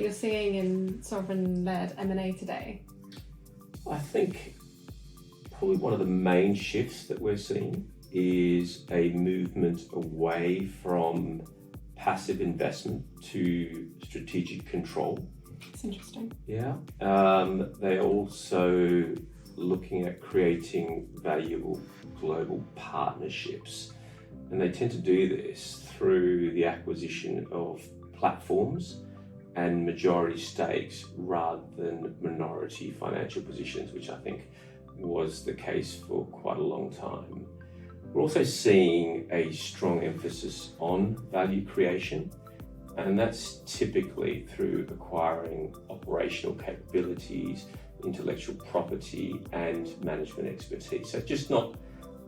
you're seeing in sovereign-led M&A today? I think probably one of the main shifts that we're seeing is a movement away from passive investment to strategic control. It's interesting. Yeah. They're also looking at creating valuable global partnerships. And they tend to do this through the acquisition of platforms and majority stakes rather than minority financial positions, which I think was the case for quite a long time. We're also seeing a strong emphasis on value creation, and that's typically through acquiring operational capabilities, intellectual property, and management expertise. So just not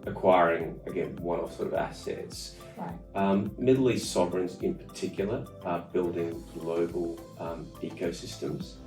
acquiring, again, one-off sort of assets. Right. Middle East sovereigns in particular are building global ecosystems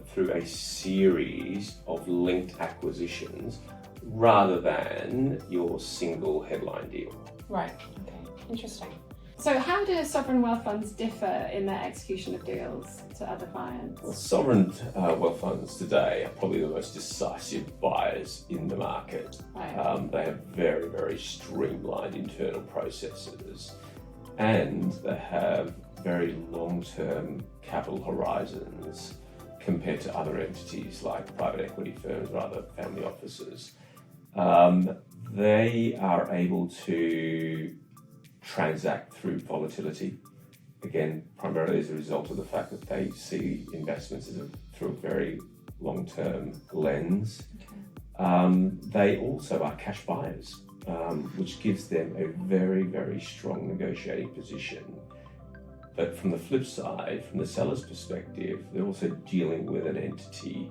through a series of linked acquisitions rather than your single headline deal. Right, okay, interesting. So how do sovereign wealth funds differ in their execution of deals to other clients? Well, sovereign wealth funds today are probably the most decisive buyers in the market. Right. They have very, very streamlined internal processes, and they have very long-term capital horizons compared to other entities like private equity firms or other family offices. They are able to transact through volatility, again, primarily as a result of the fact that they see investments through a very long-term lens. Okay. They also are cash buyers, which gives them a very, very strong negotiating position. But from the flip side, from the seller's perspective, they're also dealing with an entity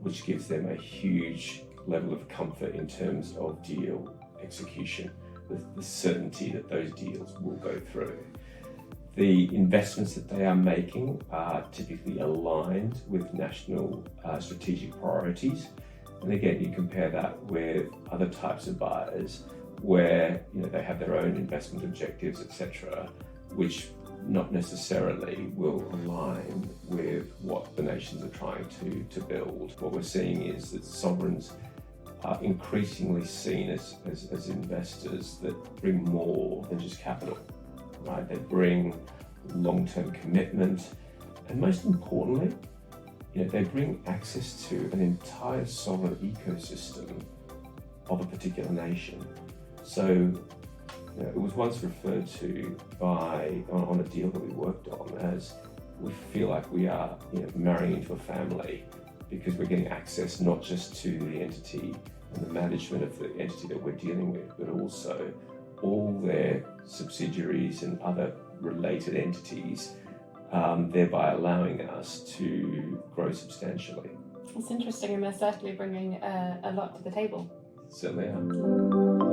which gives them a huge level of comfort in terms of deal execution, with the certainty that those deals will go through. The investments that they are making are typically aligned with national strategic priorities. And again, you compare that with other types of buyers where they have their own investment objectives, etc., which not necessarily will align with what the nations are trying to build. What we're seeing is that sovereigns are increasingly seen as investors that bring more than just capital, right? They bring long-term commitment, and most importantly, they bring access to an entire sovereign ecosystem of a particular nation. So it was once referred to on a deal that we worked on as we feel like we are marrying into a family, because we're getting access not just to the entity and the management of the entity that we're dealing with, but also all their subsidiaries and other related entities, thereby allowing us to grow substantially. It's interesting, and they're certainly bringing a lot to the table. Certainly are.